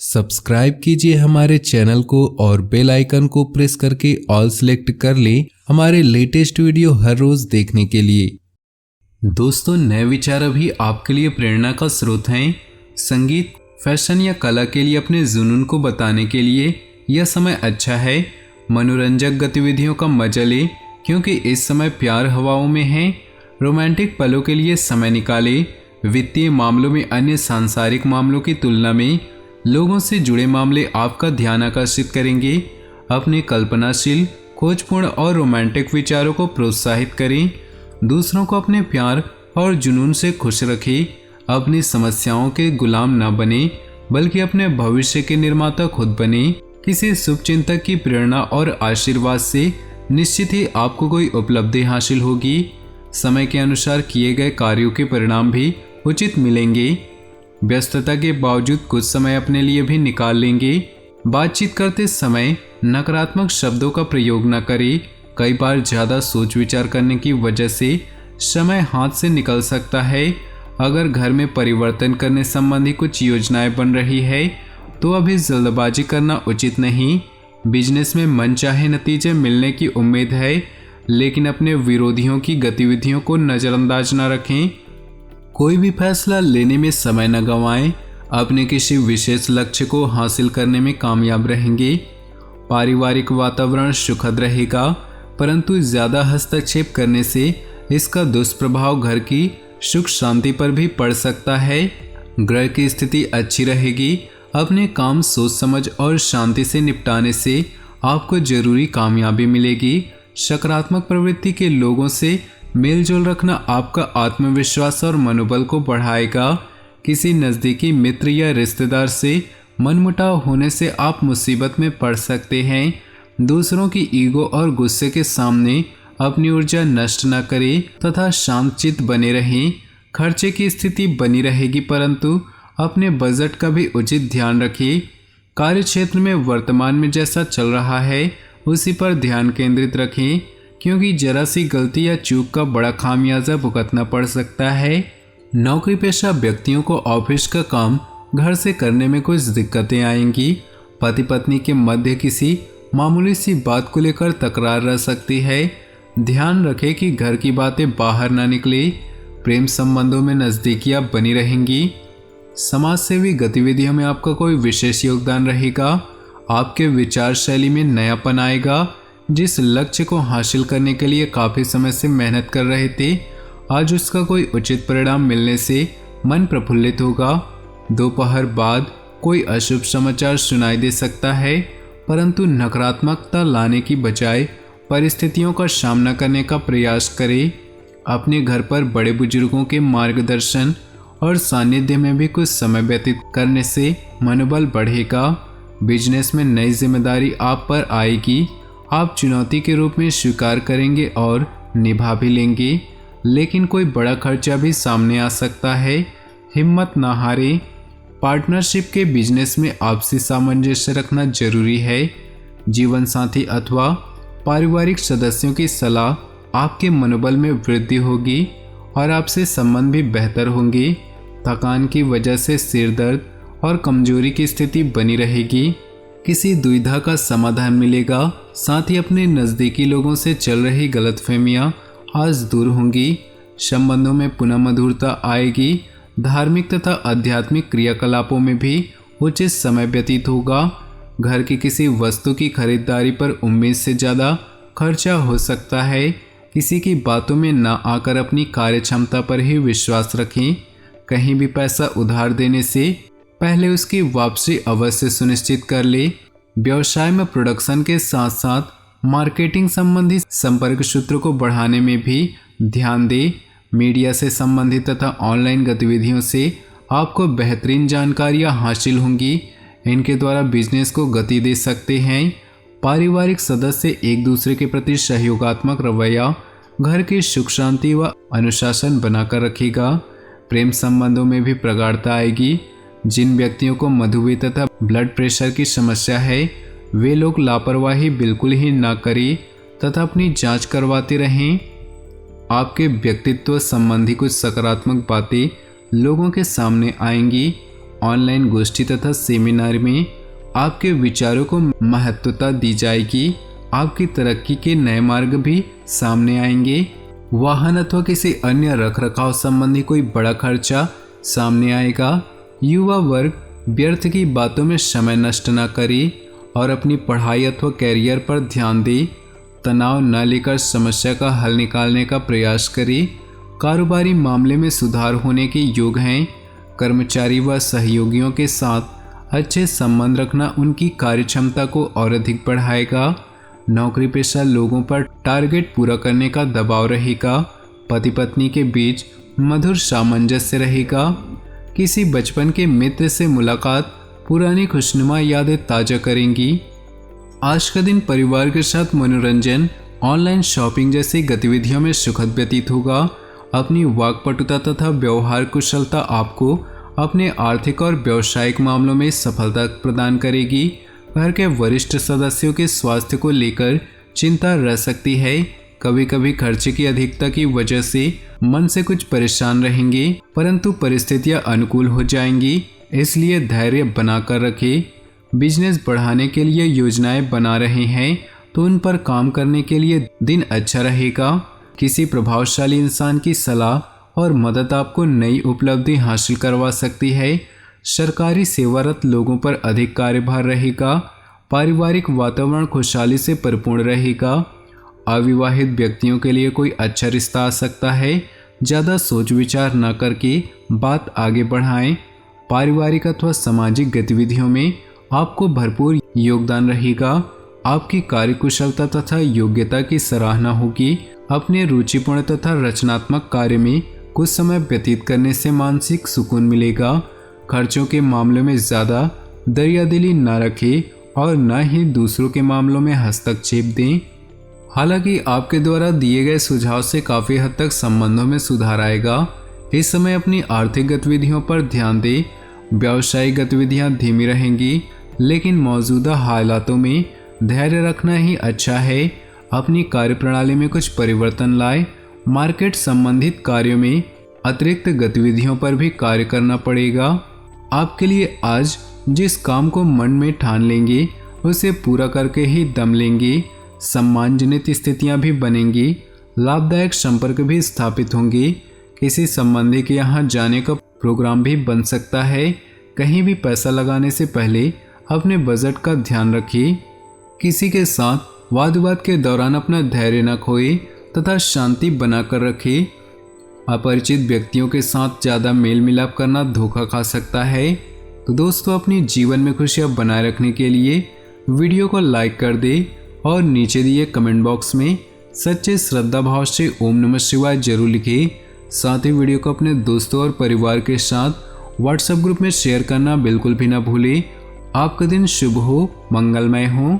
Subscribe कीजिए हमारे channel को और बेल आइकन को प्रेस करके ऑल सेलेक्ट कर लें हमारे लेटेस्ट वीडियो हर रोज देखने के लिए। दोस्तों, नए विचार अभी आपके लिए प्रेरणा का स्रोत हैं। संगीत, फैशन या कला के लिए अपने जुनून को बताने के लिए यह समय अच्छा है। मनोरंजक गतिविधियों का मजा लें क्योंकि इस समय प्यार हवाओं में है। रोमांटिक पलों के लिए समय निकालें। वित्तीय मामलों में अन्य सांसारिक मामलों की तुलना में लोगों से जुड़े मामले आपका ध्यान आकर्षित करेंगे। अपने कल्पनाशील, खोजपूर्ण और रोमांटिक विचारों को प्रोत्साहित करें। दूसरों को अपने प्यार और जुनून से खुश रखें। अपनी समस्याओं के गुलाम न बने बल्कि अपने भविष्य के निर्माता खुद बने। किसी शुभचिंतक की प्रेरणा और आशीर्वाद से निश्चित ही आपको कोई उपलब्धि हासिल होगी। समय के अनुसार किए गए कार्यों के परिणाम भी उचित मिलेंगे। व्यस्तता के बावजूद कुछ समय अपने लिए भी निकाल लेंगे। बातचीत करते समय नकारात्मक शब्दों का प्रयोग न करें। कई बार ज़्यादा सोच विचार करने की वजह से समय हाथ से निकल सकता है। अगर घर में परिवर्तन करने संबंधी कुछ योजनाएं बन रही है तो अभी जल्दबाजी करना उचित नहीं। बिजनेस में मनचाहे नतीजे मिलने की उम्मीद है, लेकिन अपने विरोधियों की गतिविधियों को नज़रअंदाज न रखें। कोई भी फैसला लेने में समय न गंवाएं। अपने किसी विशेष लक्ष्य को हासिल करने में कामयाब रहेंगे। पारिवारिक वातावरण सुखद रहेगा, परंतु ज़्यादा हस्तक्षेप करने से इसका दुष्प्रभाव घर की सुख शांति पर भी पड़ सकता है। ग्रह की स्थिति अच्छी रहेगी। अपने काम सोच समझ और शांति से निपटाने से आपको जरूरी कामयाबी मिलेगी। सकारात्मक प्रवृत्ति के लोगों से मेलजोल रखना आपका आत्मविश्वास और मनोबल को बढ़ाएगा। किसी नज़दीकी मित्र या रिश्तेदार से मनमुटाव होने से आप मुसीबत में पड़ सकते हैं। दूसरों की ईगो और गुस्से के सामने अपनी ऊर्जा नष्ट न करें तथा शांतचित्त बने रहें। खर्चे की स्थिति बनी रहेगी, परंतु अपने बजट का भी उचित ध्यान रखें। कार्य क्षेत्र में वर्तमान में जैसा चल रहा है उसी पर ध्यान केंद्रित रखें, क्योंकि जरा सी गलती या चूक का बड़ा खामियाजा भुगतना पड़ सकता है। नौकरी पेशा व्यक्तियों को ऑफिस का काम घर से करने में कुछ दिक्कतें आएंगी। पति पत्नी के मध्य किसी मामूली सी बात को लेकर तकरार रह सकती है। ध्यान रखें कि घर की बातें बाहर ना निकले। प्रेम संबंधों में नज़दीकियां बनी रहेंगी। समाज सेवी गतिविधियों में आपका कोई विशेष योगदान रहेगा। आपके विचार शैली में नयापन आएगा। जिस लक्ष्य को हासिल करने के लिए काफ़ी समय से मेहनत कर रहे थे, आज उसका कोई उचित परिणाम मिलने से मन प्रफुल्लित होगा। दोपहर बाद कोई अशुभ समाचार सुनाई दे सकता है, परंतु नकारात्मकता लाने की बजाय परिस्थितियों का सामना करने का प्रयास करें। अपने घर पर बड़े बुजुर्गों के मार्गदर्शन और सानिध्य में भी कुछ समय व्यतीत करने से मनोबल बढ़ेगा। बिजनेस में नई जिम्मेदारी आप पर आएगी। आप चुनौती के रूप में स्वीकार करेंगे और निभा भी लेंगे, लेकिन कोई बड़ा खर्चा भी सामने आ सकता है। हिम्मत ना हारें। पार्टनरशिप के बिजनेस में आपसी सामंजस्य रखना जरूरी है। जीवन साथी अथवा पारिवारिक सदस्यों की सलाह आपके मनोबल में वृद्धि होगी और आपसे संबंध भी बेहतर होंगे। थकान की वजह से सिर दर्द और कमजोरी की स्थिति बनी रहेगी। किसी दुविधा का समाधान मिलेगा। साथ ही अपने नज़दीकी लोगों से चल रही गलतफहमियां आज दूर होंगी। संबंधों में पुनः मधुरता आएगी। धार्मिक तथा आध्यात्मिक क्रियाकलापों में भी उचित समय व्यतीत होगा। घर की किसी वस्तु की खरीदारी पर उम्मीद से ज़्यादा खर्चा हो सकता है। किसी की बातों में ना आकर अपनी कार्य क्षमता पर ही विश्वास रखें। कहीं भी पैसा उधार देने से पहले उसकी वापसी अवश्य सुनिश्चित कर ले। व्यवसाय में प्रोडक्शन के साथ साथ मार्केटिंग संबंधी संपर्क सूत्रों को बढ़ाने में भी ध्यान दें। मीडिया से संबंधित तथा ऑनलाइन गतिविधियों से आपको बेहतरीन जानकारियां हासिल होंगी। इनके द्वारा बिजनेस को गति दे सकते हैं। पारिवारिक सदस्य एक दूसरे के प्रति सहयोगात्मक रवैया घर की सुख शांति व अनुशासन बनाकर रखेगा। प्रेम संबंधों में भी प्रगाढ़ता आएगी। जिन व्यक्तियों को मधुमेह तथा ब्लड प्रेशर की समस्या है, वे लोग लापरवाही बिल्कुल ही ना करें तथा अपनी जांच करवाते रहें। आपके व्यक्तित्व संबंधी कुछ सकारात्मक बातें लोगों के सामने आएंगी। ऑनलाइन गोष्ठी तथा सेमिनार में आपके विचारों को महत्वता दी जाएगी। आपकी तरक्की के नए मार्ग भी सामने आएंगे। वाहन अथवा किसी अन्य रखरखाव संबंधी कोई बड़ा खर्चा सामने आएगा। युवा वर्ग व्यर्थ की बातों में समय नष्ट न करे और अपनी पढ़ाई अथवा कैरियर पर ध्यान दे। तनाव न लेकर समस्या का हल निकालने का प्रयास करे। कारोबारी मामले में सुधार होने के योग हैं। कर्मचारी व सहयोगियों के साथ अच्छे संबंध रखना उनकी कार्यक्षमता को और अधिक बढ़ाएगा। नौकरी पेशा लोगों पर टारगेट पूरा करने का दबाव रहेगा। पति पत्नी के बीच मधुर सामंजस्य रहेगा। किसी बचपन के मित्र से मुलाकात पुरानी खुशनुमा यादें ताज़ा करेंगी। आज का दिन परिवार के साथ मनोरंजन, ऑनलाइन शॉपिंग जैसी गतिविधियों में सुखद व्यतीत होगा। अपनी वाक्पटुता तथा व्यवहार कुशलता आपको अपने आर्थिक और व्यावसायिक मामलों में सफलता प्रदान करेगी। घर के वरिष्ठ सदस्यों के स्वास्थ्य को लेकर चिंता रह सकती है। कभी कभी खर्चे की अधिकता की वजह से मन से कुछ परेशान रहेंगे, परंतु परिस्थितियां अनुकूल हो जाएंगी, इसलिए धैर्य बनाकर रखें। बिजनेस बढ़ाने के लिए योजनाएं बना रहे हैं तो उन पर काम करने के लिए दिन अच्छा रहेगा। किसी प्रभावशाली इंसान की सलाह और मदद आपको नई उपलब्धि हासिल करवा सकती है। सरकारी सेवारत लोगों पर अधिक कार्यभार रहेगा। पारिवारिक वातावरण खुशहाली से परिपूर्ण रहेगा। अविवाहित व्यक्तियों के लिए कोई अच्छा रिश्ता आ सकता है। ज़्यादा सोच विचार न करके बात आगे बढ़ाएं। पारिवारिक अथवा सामाजिक गतिविधियों में आपको भरपूर योगदान रहेगा। आपकी कार्यकुशलता तथा योग्यता की सराहना होगी। अपने रुचिपूर्ण तथा रचनात्मक कार्य में कुछ समय व्यतीत करने से मानसिक सुकून मिलेगा। खर्चों के मामले में ज़्यादा दरियादिली न रखें और न ही दूसरों के मामलों में हस्तक्षेप दें। हालांकि आपके द्वारा दिए गए सुझाव से काफ़ी हद तक संबंधों में सुधार आएगा। इस समय अपनी आर्थिक गतिविधियों पर ध्यान दें। व्यावसायिक गतिविधियां धीमी रहेंगी, लेकिन मौजूदा हालातों में धैर्य रखना ही अच्छा है। अपनी कार्यप्रणाली में कुछ परिवर्तन लाएं। मार्केट संबंधित कार्यों में अतिरिक्त गतिविधियों पर भी कार्य करना पड़ेगा। आपके लिए आज जिस काम को मन में ठान लेंगे उसे पूरा करके ही दम लेंगे। सम्मानजनित स्थितियां भी बनेंगी। लाभदायक संपर्क भी स्थापित होंगे। किसी संबंधी के यहाँ जाने का प्रोग्राम भी बन सकता है। कहीं भी पैसा लगाने से पहले अपने बजट का ध्यान रखिए। किसी के साथ वाद विवाद के दौरान अपना धैर्य न खोए तथा शांति बनाकर रखें। अपरिचित व्यक्तियों के साथ ज़्यादा मेल मिलाप करना धोखा खा सकता है। तो दोस्तों, अपने जीवन में खुशियाँ बनाए रखने के लिए वीडियो को लाइक कर दें और नीचे दिए कमेंट बॉक्स में सच्चे श्रद्धा भाव से ओम नमः शिवाय जरूर लिखें। साथ ही वीडियो को अपने दोस्तों और परिवार के साथ व्हाट्सएप ग्रुप में शेयर करना बिल्कुल भी ना भूलें। आपका दिन शुभ हो, मंगलमय हो।